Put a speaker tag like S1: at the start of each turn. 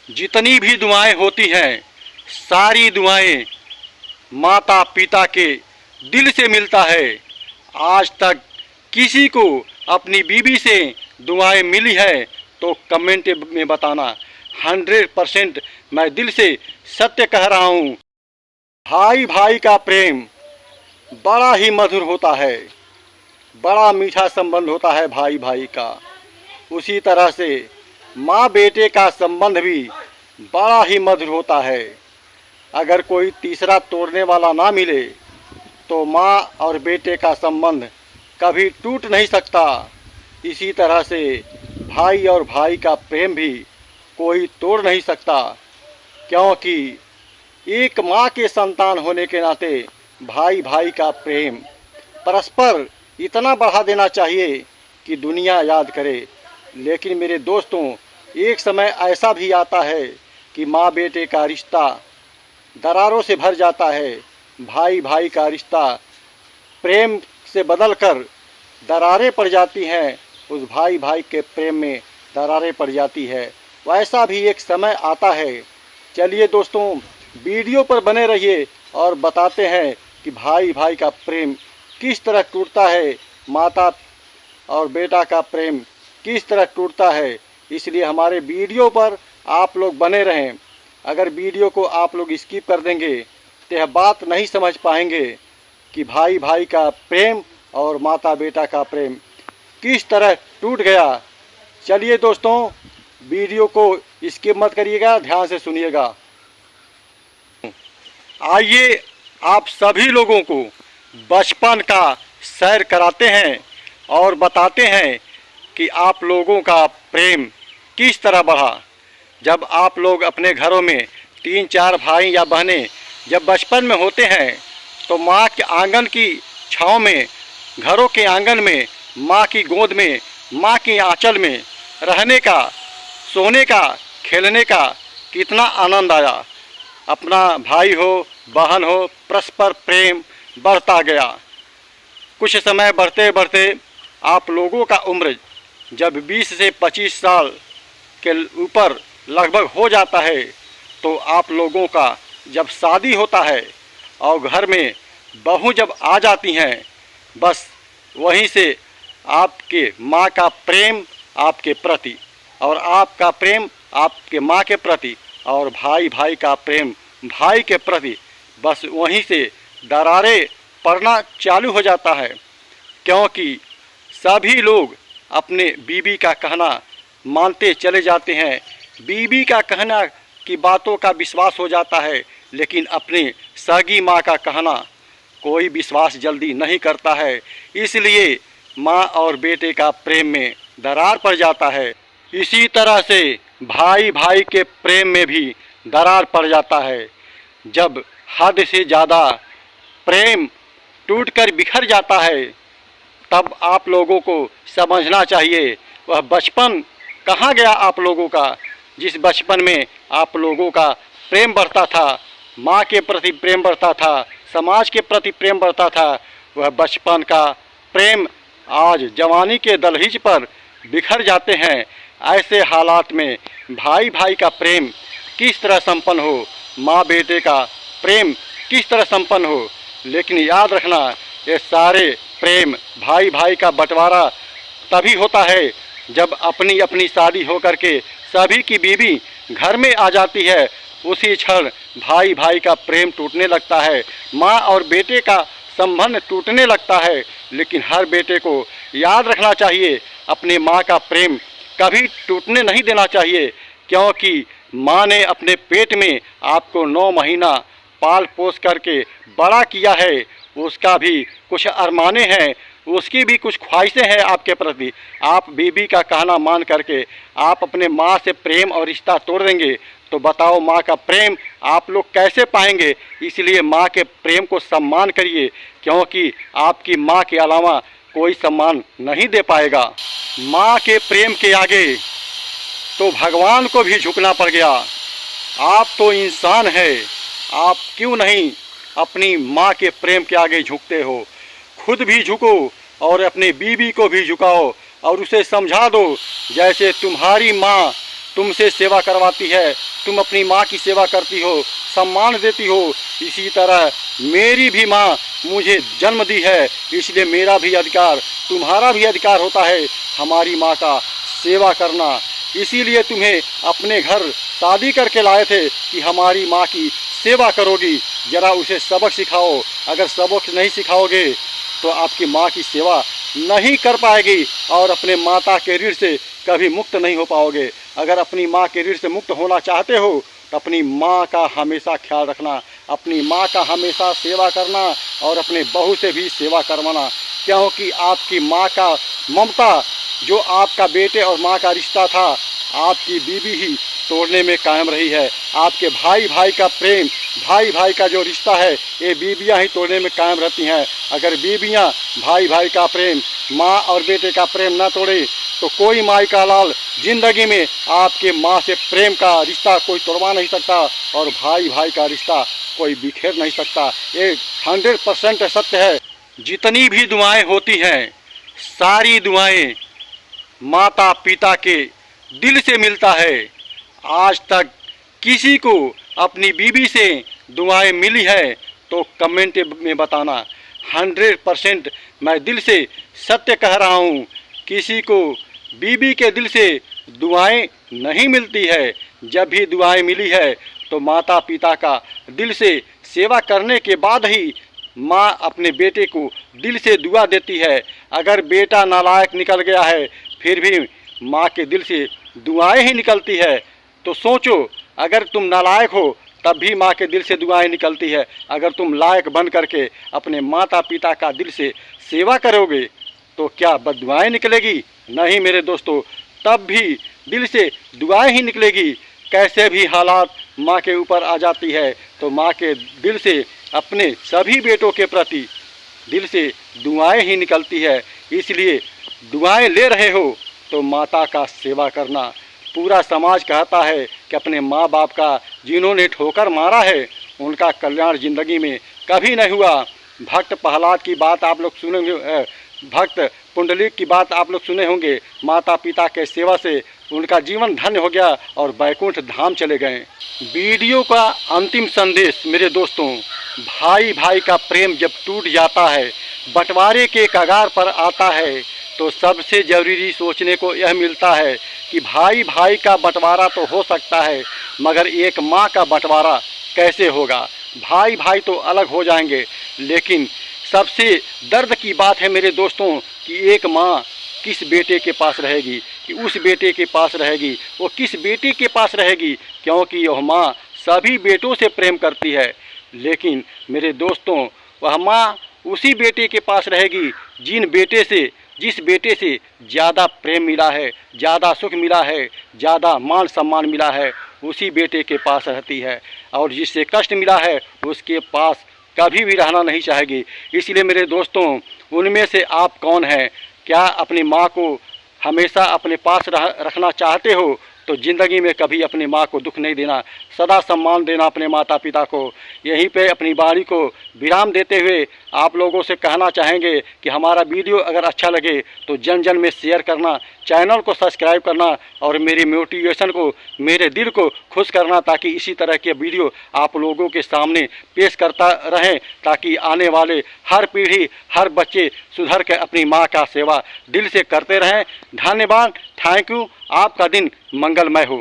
S1: जितनी भी दुआएं होती हैं सारी दुआएं माता पिता के दिल से मिलता है। आज तक किसी को अपनी बीवी से दुआएं मिली है तो कमेंट में बताना। 100% मैं दिल से सत्य कह रहा हूँ। भाई भाई का प्रेम बड़ा ही मधुर होता है, बड़ा मीठा संबंध होता है भाई भाई का। उसी तरह से माँ बेटे का संबंध भी बड़ा ही मधुर होता है। अगर कोई तीसरा तोड़ने वाला ना मिले तो माँ और बेटे का संबंध कभी टूट नहीं सकता। इसी तरह से भाई और भाई का प्रेम भी कोई तोड़ नहीं सकता, क्योंकि एक माँ के संतान होने के नाते भाई भाई का प्रेम परस्पर इतना बढ़ा देना चाहिए कि दुनिया याद करे। लेकिन मेरे दोस्तों, एक समय ऐसा भी आता है कि माँ बेटे का रिश्ता दरारों से भर जाता है। भाई भाई का रिश्ता प्रेम से बदलकर दरारें पड़ जाती हैं, उस भाई भाई के प्रेम में दरारें पड़ जाती है। वैसा भी एक समय आता है। चलिए दोस्तों, वीडियो पर बने रहिए और बताते हैं कि भाई भाई का प्रेम किस तरह टूटता है, माता और बेटा का प्रेम किस तरह टूटता है। इसलिए हमारे वीडियो पर आप लोग बने रहें। अगर वीडियो को आप लोग स्किप कर देंगे तो यह बात नहीं समझ पाएंगे कि भाई भाई का प्रेम और माता बेटा का प्रेम किस तरह टूट गया। चलिए दोस्तों, वीडियो को स्किप मत करिएगा, ध्यान से सुनिएगा। आइए आप सभी लोगों को बचपन का सैर कराते हैं और बताते हैं कि आप लोगों का प्रेम किस तरह बढ़ा। जब आप लोग अपने घरों में 3-4 भाई या बहनें जब बचपन में होते हैं तो माँ के आंगन की छाँव में, घरों के आंगन में, माँ की गोद में, माँ की आंचल में रहने का, सोने का, खेलने का कितना आनंद आया। अपना भाई हो बहन हो, परस्पर प्रेम बढ़ता गया। कुछ समय बढ़ते बढ़ते आप लोगों का उम्र जब 20 से 25 साल के ऊपर लगभग हो जाता है तो आप लोगों का जब शादी होता है और घर में बहू जब आ जाती हैं, बस वहीं से आपके माँ का प्रेम आपके प्रति और आपका प्रेम आपके माँ के प्रति और भाई भाई का प्रेम भाई के प्रति, बस वहीं से दरारें पड़ना चालू हो जाता है। क्योंकि सभी लोग अपने बीवी का कहना मानते चले जाते हैं, बीवी का कहना की बातों का विश्वास हो जाता है, लेकिन अपने सगी माँ का कहना कोई विश्वास जल्दी नहीं करता है। इसलिए माँ और बेटे का प्रेम में दरार पड़ जाता है। इसी तरह से भाई भाई के प्रेम में भी दरार पड़ जाता है। जब हद से ज़्यादा प्रेम टूटकर बिखर जाता है तब आप लोगों को समझना चाहिए वह बचपन कहाँ गया आप लोगों का। जिस बचपन में आप लोगों का प्रेम बढ़ता था, माँ के प्रति प्रेम बढ़ता था, समाज के प्रति प्रेम बढ़ता था, वह बचपन का प्रेम आज जवानी के दहलीज पर बिखर जाते हैं। ऐसे हालात में भाई भाई का प्रेम किस तरह संपन्न हो, माँ बेटे का प्रेम किस तरह संपन्न हो। लेकिन याद रखना, ये सारे प्रेम भाई भाई का बंटवारा तभी होता है जब अपनी अपनी शादी हो करके सभी की बीवी घर में आ जाती है। उसी क्षण भाई भाई का प्रेम टूटने लगता है, माँ और बेटे का संबंध टूटने लगता है। लेकिन हर बेटे को याद रखना चाहिए, अपने माँ का प्रेम कभी टूटने नहीं देना चाहिए, क्योंकि माँ ने अपने पेट में आपको 9 महीना पाल पोस करके बड़ा किया है। उसका भी कुछ अरमाने हैं, उसकी भी कुछ ख्वाहिशें हैं आपके प्रति। आप बीवी का कहना मान करके आप अपने माँ से प्रेम और रिश्ता तोड़ देंगे तो बताओ माँ का प्रेम आप लोग कैसे पाएंगे। इसलिए माँ के प्रेम को सम्मान करिए, क्योंकि आपकी माँ के अलावा कोई सम्मान नहीं दे पाएगा। माँ के प्रेम के आगे तो भगवान को भी झुकना पड़ गया। आप तो इंसान है, आप क्यों नहीं अपनी माँ के प्रेम के आगे झुकते हो। खुद भी झुको और अपने बीवी को भी झुकाओ और उसे समझा दो, जैसे तुम्हारी माँ तुमसे सेवा करवाती है तुम अपनी माँ की सेवा करती हो, सम्मान देती हो, इसी तरह मेरी भी माँ मुझे जन्म दी है, इसलिए मेरा भी अधिकार, तुम्हारा भी अधिकार होता है हमारी माँ का सेवा करना। इसीलिए तुम्हें अपने घर शादी करके लाए थे कि हमारी माँ की सेवा करोगी। ज़रा उसे सबक सिखाओ। अगर सबक नहीं सिखाओगे तो आपकी माँ की सेवा नहीं कर पाएगी और अपने माता के ऋण से कभी मुक्त नहीं हो पाओगे। अगर अपनी माँ के ऋण से मुक्त होना चाहते हो तो अपनी माँ का हमेशा ख्याल रखना, अपनी माँ का हमेशा सेवा करना और अपने बहू से भी सेवा करवाना, क्योंकि आपकी माँ का ममता, जो आपका बेटे और माँ का रिश्ता था, आपकी बीवी ही तोड़ने में कायम रही है। आपके भाई भाई का प्रेम, भाई भाई का जो रिश्ता है, ये बीबियाँ ही तोड़ने में कायम रहती हैं। अगर बीबियाँ भाई भाई का प्रेम, माँ और बेटे का प्रेम न तोड़े तो कोई माई का लाल जिंदगी में आपके माँ से प्रेम का रिश्ता कोई तोड़वा नहीं सकता और भाई भाई का रिश्ता कोई बिखेर नहीं सकता। ये 100% सत्य है। जितनी भी दुआएं होती हैं, सारी दुआएं माता पिता के दिल से मिलता है। आज तक किसी को अपनी बीवी से दुआएं मिली है तो कमेंट में बताना। 100% मैं दिल से सत्य कह रहा हूँ, किसी को बीवी के दिल से दुआएं नहीं मिलती है। जब भी दुआएं मिली है तो माता पिता का दिल से सेवा करने के बाद ही माँ अपने बेटे को दिल से दुआ देती है। अगर बेटा नालायक निकल गया है फिर भी माँ के दिल से दुआएं ही निकलती है, तो सोचो, अगर तुम नालायक हो तब भी माँ के दिल से दुआएं निकलती है। अगर तुम लायक बन करके अपने माता पिता का दिल से सेवा करोगे तो क्या बददुआएं निकलेगी? नहीं मेरे दोस्तों, तब भी दिल से दुआएं ही निकलेगी। कैसे भी हालात माँ के ऊपर आ जाती है तो माँ के दिल से अपने सभी बेटों के प्रति दिल से दुआएं ही निकलती है। इसलिए दुआएं ले रहे हो तो माता का सेवा करना। पूरा समाज कहता है कि अपने माँ बाप का जिन्होंने ठोकर मारा है उनका कल्याण जिंदगी में कभी नहीं हुआ। भक्त प्रहलाद की बात आप लोग सुनेंगे, भक्त पुंडलिक की बात आप लोग सुने होंगे। माता पिता के सेवा से उनका जीवन धन्य हो गया और बैकुंठ धाम चले गए। वीडियो का अंतिम संदेश मेरे दोस्तों, भाई भाई का प्रेम जब टूट जाता है, बंटवारे के कगार पर आता है, तो सबसे ज़रूरी सोचने को यह मिलता है कि भाई भाई का बंटवारा तो हो सकता है मगर एक माँ का बंटवारा कैसे होगा। भाई भाई तो अलग हो जाएंगे, लेकिन सबसे दर्द की बात है मेरे दोस्तों कि एक माँ किस बेटे के पास रहेगी, कि उस बेटे के पास रहेगी, वो किस बेटे के पास रहेगी, क्योंकि यह माँ सभी बेटों से प्रेम करती है। लेकिन मेरे दोस्तों, वह माँ उसी बेटे के पास रहेगी जिस बेटे से ज़्यादा प्रेम मिला है, ज़्यादा सुख मिला है, ज़्यादा मान सम्मान मिला है, उसी बेटे के पास रहती है। और जिससे कष्ट मिला है उसके पास कभी भी रहना नहीं चाहेगी। इसलिए मेरे दोस्तों, उनमें से आप कौन हैं? क्या अपनी माँ को हमेशा अपने पास रखना चाहते हो? तो ज़िंदगी में कभी अपनी माँ को दुख नहीं देना, सदा सम्मान देना अपने माता पिता को। यहीं पे अपनी वाणी को विराम देते हुए आप लोगों से कहना चाहेंगे कि हमारा वीडियो अगर अच्छा लगे तो जन जन में शेयर करना, चैनल को सब्सक्राइब करना और मेरी मोटिवेशन को, मेरे दिल को खुश करना, ताकि इसी तरह के वीडियो आप लोगों के सामने पेश करता रहें, ताकि आने वाले हर पीढ़ी, हर बच्चे सुधर के अपनी माँ का सेवा दिल से करते रहें। धन्यवाद, थैंक यू। आपका दिन मंगलमय हो।